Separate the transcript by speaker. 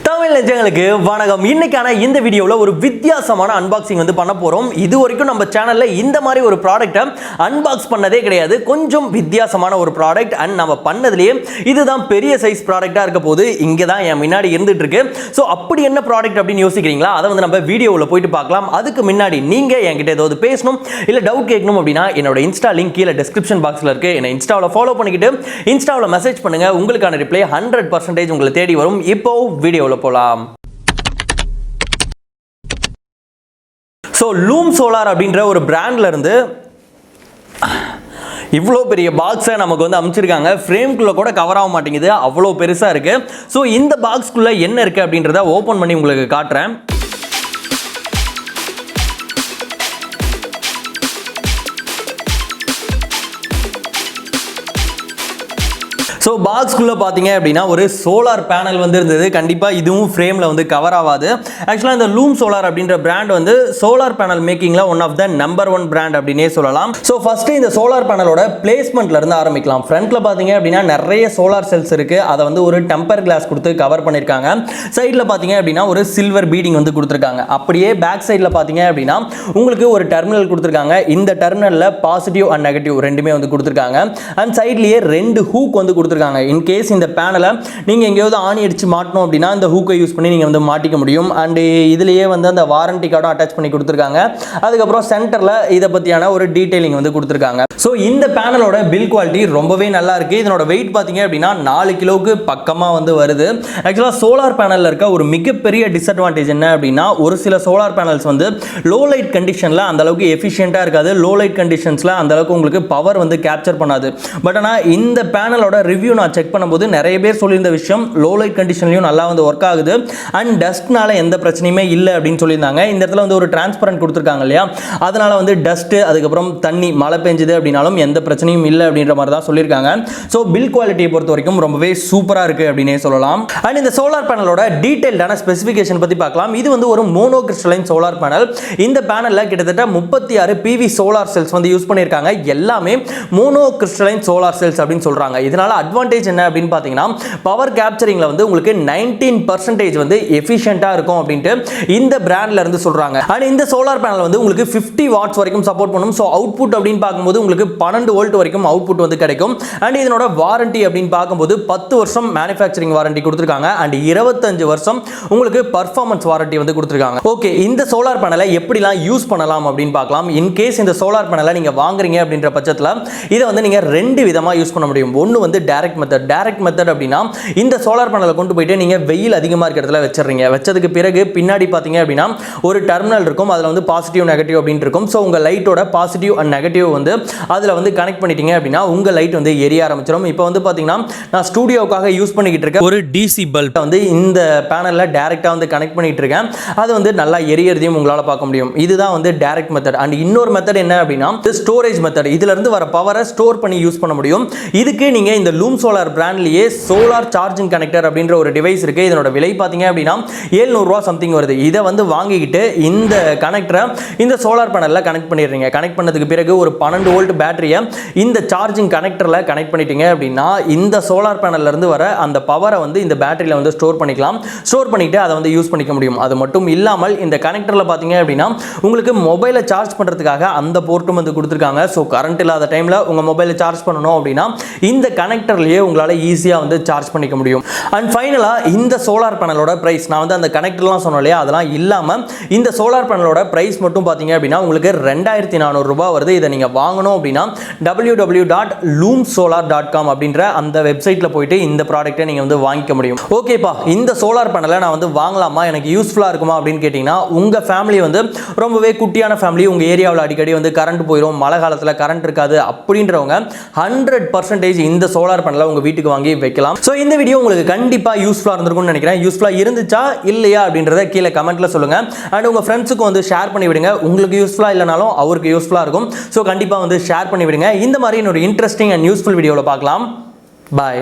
Speaker 1: தமிழ் நெஞ்சங்களுக்கு வணக்கம். இன்னைக்கான இந்த வீடியோல ஒரு வித்தியாசமான அன்பாக்சிங் வந்து பண்ண போறோம். இது வரைக்கும் நம்ம சேனல்ல இந்த மாதிரி ஒரு ப்ராடக்ட்டை அன்பாக்ஸ் பண்ணதே கிடையாது. கொஞ்சம் வித்தியாசமான ஒரு ப்ராடக்ட் அண்ட் நம்ம பண்ணதுலயே இதுதான் பெரிய சைஸ் ப்ராடக்ட்டா இருக்க போது. இங்க தான் என் முன்னாடி இருந்துட்டு இருக்கு. சோ அப்படி என்ன ப்ராடக்ட் அப்படின்னு யோசிக்கிறீங்களா? அதை வந்து நம்ம வீடியோல போயிட்டு பார்க்கலாம். அதுக்கு முன்னாடி நீங்க என்கிட்ட ஏதாவது பேசணும் இல்ல டவுட் கேட்கணும் அப்படின்னா என்னோட இன்ஸ்டா லிங்க் கீழே டிஸ்கிரிப்ஷன் பாக்ஸ்ல இருக்கு. என்ன இன்ஸ்டாவில் ஃபாலோ பண்ணிக்கிட்டு இன்ஸ்டாவில் மெசேஜ் பண்ணுங்க. உங்களுக்கான ரிப்ளை 100% உங்களை தேடி வரும். இப்போ வீடியோல போலாம். சோ லூம் சோலார் அப்படின்ற ஒரு பிராண்ட்ல இருந்து இவ்வளோ பெரிய பாக்ஸை நமக்கு வந்து அமைச்சிருக்காங்க. ஃப்ரேம்குள்ளே கூட கவர் ஆக மாட்டேங்குது, அவ்வளோ பெருசாக இருக்கு. ஸோ இந்த பாக்ஸ்குள்ளே என்ன இருக்கு அப்படின்றத ஓப்பன் பண்ணி உங்களுக்கு காட்டுறேன். ஸோ பாக்ஸ்குள்ளே பார்த்தீங்க அப்படின்னா ஒரு சோலார் பேனல் வந்து இருந்தது. கண்டிப்பாக இதுவும் ஃப்ரேமில் வந்து கவர் ஆகாது. ஆக்சுவலாக இந்த லூம் சோலார் அப்படின்ற பிராண்ட் வந்து சோலார் பேனல் மேக்கிங்கில் one of the number 1 brand அப்படின்னே சொல்லலாம். ஸோ ஃபஸ்ட்டு இந்த சோலார் பேனலோட பிளேஸ்மெண்ட்ல இருந்து ஆரம்பிக்கலாம். ஃப்ரண்ட்ல பார்த்தீங்க அப்படின்னா நிறைய சோலார் செல்ஸ் இருக்குது. அதை வந்து ஒரு டெம்பர் கிளாஸ் கொடுத்து கவர் பண்ணியிருக்காங்க. சைடில் பார்த்தீங்க அப்படின்னா ஒரு சில்வர் பீடிங் வந்து கொடுத்துருக்காங்க. அப்படியே பேக் சைடில் பார்த்தீங்க அப்படின்னா உங்களுக்கு ஒரு டெர்மினல் கொடுத்துருக்காங்க. இந்த டெர்மினலில் பாசிட்டிவ் அண்ட் நெகட்டிவ் ரெண்டுமே வந்து கொடுத்துருக்காங்க. அண்ட் சைட்லேயே 2 ஹூக் வந்து கொடுத்துருக்காங்க. இன் கேஸ் இந்த பேனலை நீங்க எங்கேயாவது ஆணி அடிச்சு மாட்டணும் அப்படின்னா இந்த ஹூக்கை யூஸ் பண்ணி நீங்க வந்து மாட்டிக்க முடியும். அண்ட் இதுலயே வந்து அந்த வாரண்டி கார்டும் அட்டாச் பண்ணி கொடுத்துருக்காங்க. அதுக்கப்புறம் சென்டர்ல இதை பத்தியான ஒரு டீடைலிங் வந்து கொடுத்துருக்காங்க. ஸோ இந்த பேனலோட பில் குவாலிட்டி ரொம்பவே நல்லா இருக்கு. இதனோட வெயிட் பார்த்தீங்க அப்படின்னா 4 கிலோவுக்கு பக்கமாக வந்து வருது. ஆக்சுவலாக சோலார் பேனலில் இருக்க ஒரு மிகப்பெரிய டிஸ்அட்வான்டேஜ் என்ன அப்படின்னா ஒரு சில சோலார் பேனல்ஸ் வந்து லோ லைட் கண்டிஷனில் அந்த அளவுக்கு எஃபிஷியண்டாக இருக்காது. லோ லைட் கண்டிஷன்ஸில் அந்த அளவுக்கு உங்களுக்கு பவர் வந்து கேப்சர் பண்ணாது. பட் ஆனால் இந்த பேனலோட ரிவ்யூ நான் செக் பண்ணும்போது நிறைய பேர் சொல்லியிருந்த விஷயம் லோ லைட் கண்டிஷன்லையும் நல்லா வந்து ஒர்க் ஆகுது அண்ட் டஸ்ட்னால எந்த பிரச்சனையுமே இல்லை அப்படின்னு சொல்லியிருந்தாங்க. இந்த இடத்துல வந்து ஒரு டிரான்ஸ்பரண்ட் கொடுத்துருக்காங்க இல்லையா, அதனால வந்து டஸ்ட் அதுக்கப்புறம் தண்ணி மழை பெஞ்சுது அப்படின்னாலும் எந்த பிரச்சனையும் இல்லை அப்படின்ற மாதிரி தான் சொல்லியிருக்காங்க. ஸோ பில் குவாலிட்டியை பொறுத்த வரைக்கும் ரொம்பவே சூப்பராக இருக்கு அப்படின்னே சொல்லலாம். அண்ட் இந்த சோலார் பேனலோட டீடைல்டான ஸ்பெசிஃபிகேஷன் பற்றி பார்க்கலாம். இது வந்து ஒரு மோனோ கிறிஸ்டலைன் சோலார் பேனல். இந்த பேனலில் கிட்டத்தட்ட 36 PV சோலார் செல்ஸ் வந்து யூஸ் பண்ணியிருக்காங்க. எல்லாமே மோனோ கிறிஸ்டலைன் சோலார் செல்ஸ் அப்படின்னு சொல்றாங்க. இதனால அட்வான்டேஜ் என்ன அப்படின்னு பார்த்தீங்கன்னா பவர் கேப்சரிங்ல வந்து உங்களுக்கு 19% வந்து எஃபிஷியண்டா இருக்கும் அப்படின்ட்டு இந்த பிராண்ட்ல இருந்து சொல்றாங்க. அண்ட் இந்த சோலார் பேனல் வந்து உங்களுக்கு 50 வாட்ஸ் வரைக்கும் சப்போர்ட் பண்ணும். ஸோ அவுட்புட் அப்படின்னு பார்க்கும்போது உங்களுக்கு 12 வோல்ட் வரைக்கும் அவுட்புட் வந்து கிடைக்கும். அண்ட் இதனோட வாரண்டி அப்படின்னு பார்க்கும்போது 10 வருஷம் மேனுஃபேக்சரிங் வாரண்டி கொடுத்துருக்காங்க. அண்ட் 25 வருஷம் உங்களுக்கு பர்ஃபார்மன்ஸ் வாரண்டி வந்து கொடுத்துருக்காங்க. ஓகே, இந்த சோலார் பேனலை எப்படிலாம் யூஸ் பண்ணலாம் அப்படின்னு பார்க்கலாம். இன் கேஸ் இந்த சோலார் பேனலை நீங்க வாங்குறீங்க அப்படின்ற பட்சத்தில் இதை வந்து நீங்க 2 விதமா யூஸ் பண்ண முடியும். ஒன்று வந்து டைரக்ட் மெத்தட் அப்படின்னா இந்த சோலார் பேனலை கொண்டு போயிட்டு நீங்க வெயில் அதிகமா இருக்கிற இடத்துல வச்சிடுறீங்க. வச்சதுக்கு பிறகு பின்னாடி பாத்தீங்க அப்படின்னா ஒரு டெர்மினல் இருக்கும். அதுல வந்து பாசிட்டிவ் நெகட்டிவ் அப்படின்னு இருக்கும். ஸோ உங்க லைட்டோட பாசிட்டிவ் அண்ட் நெகட்டிவ் வந்து அதுல வந்து கனெக்ட் பண்ணிட்டீங்க அப்படின்னா உங்க லைட் வந்து எரிய ஆரம்பிச்சிடும். இப்போ வந்து பாத்தீங்கன்னா நான் ஸ்டூடியோக்காக யூஸ் பண்ணிக்கிட்டு இருக்க ஒரு டிசி பல்ப் வந்து இந்த பேனல்ல டைரக்டா வந்து கனெக்ட் பண்ணிட்டு இருக்கேன். அது வந்து நல்லா எரியறதையும் உங்களால பார்க்க முடியும். இதுதான் வந்து டைரக்ட் மெத்தட். அண்ட் இன்னொரு மெத்தட் என்ன அப்படின்னா ஸ்டோரேஜ் மெத்தட். இதுல இருந்து வர பவரை ஸ்டோர் பண்ணி யூஸ் பண்ண முடியும். இதுக்கு நீங்க இந்த லூம் சோலார் பிராண்ட்லயே சோலார் சார்ஜிங் கனெக்டர் அப்படின்ற ஒரு டிவைஸ் இருக்கு. இதனோட விலை பாத்தீங்க அப்படின்னா 700 ரூபாய் சம்திங் வருது. இதை வந்து வாங்கிக்கிட்டு இந்த கனெக்டரை இந்த சோலார் பேனல்ல கனெக்ட் பண்ணிடுறீங்க. கனெக்ட் பண்ணதுக்கு பிறகு ஒரு 12 வோல்ட் பேட்டரியை இந்த சார்ஜிங் கனெக்டர்ல கனெக்ட் பண்ணிட்டீங்க அப்படின்னா இந்த சோலார் பேனல்ல இருந்து வர அந்த பவரை வந்து இந்த பேட்டரியில வந்து ஸ்டோர் பண்ணிக்கலாம். ஸ்டோர் பண்ணிட்டு அதை வந்து யூஸ் பண்ணிக்க முடியும். அது மட்டும் இல்லாமல் இந்த கனெக்டர்ல பாத்தீங்க அப்படின்னா உங்களுக்கு மொபைலை சார்ஜ் பண்றதுக்காக அந்த போர்ட்டும் வந்து கொடுத்துருக்காங்க. ஸோ கரண்ட் இல்லாத டைம்ல உங்க மொபைலை சார்ஜ் பண்ணணும் அப்படின்னா இந்த கனெக்டர்லயே உங்களால ஈஸியா வந்து சார்ஜ் பண்ணிக்க முடியும். அண்ட் ஃபைனலா இந்த சோலார் பேனலோட பிரைஸ் நான் வந்து அந்த கனெக்டர்லாம் சொன்னேன் இல்லையா, அதெல்லாம் இல்லாம இந்த சோலார் பேனலோட பிரைஸ் மட்டும் பாத்தீங்க அப்படின்னா உங்களுக்கு 2400 ரூபாய் வருது. இதை நீங்க வாங்கணும் அப்படின்னா www.loomsolar.com அப்படின்ற அந்த வெப்சைட்ல போயிட்டு இந்த ப்ராடக்ட்டை நீங்க வந்து வாங்கிக்க முடியும். ஓகேப்பா, இந்த சோலார் பேனலை நான் வந்து வாங்கலாமா, எனக்கு யூஸ்ஃபுல்லா இருக்குமா அப்படின்னு கேட்டீங்கன்னா உங்க ஃபேமிலி வந்து ரொம்பவே குட்டியான ஃபேமிலி, உங்க ஏரியாவில் அடிக்கடி வந்து கரண்ட் போயிடும், மழை காலத்தில் கரண்ட் இருக்காது அப்படின்றவங்க 100% இந்த சோலார் பேனலை உங்க வீட்டுக்கு வாங்கி வைக்கலாம். ஸோ இந்த வீடியோ உங்களுக்கு கண்டிப்பா யூஸ்ஃபுல்லா இருந்திருக்கும்னு நினைக்கிறேன். யூஸ்ஃபுல்லா இருந்துச்சா இல்லையா அப்படின்றத கீழே கமெண்ட்ல சொல்லுங்க. அண்ட் உங்க ஃப்ரெண்ட்ஸுக்கு வந்து ஷேர் பண்ணி விடுங்க. உங்களுக்கு யூஸ்ஃபுல்லா இல்லைனாலும் அவருக்கு யூஸ்ஃபுல்லா இருக்கும். ஸோ கண்டிப்பா வந்து ஷேர் பண்ணி விடுங்க. இந்த மாதிரி ஒரு இன்ட்ரெஸ்டிங் அண்ட் யூஸ்ஃபுல் வீடியோவில் பார்க்கலாம். பாய்.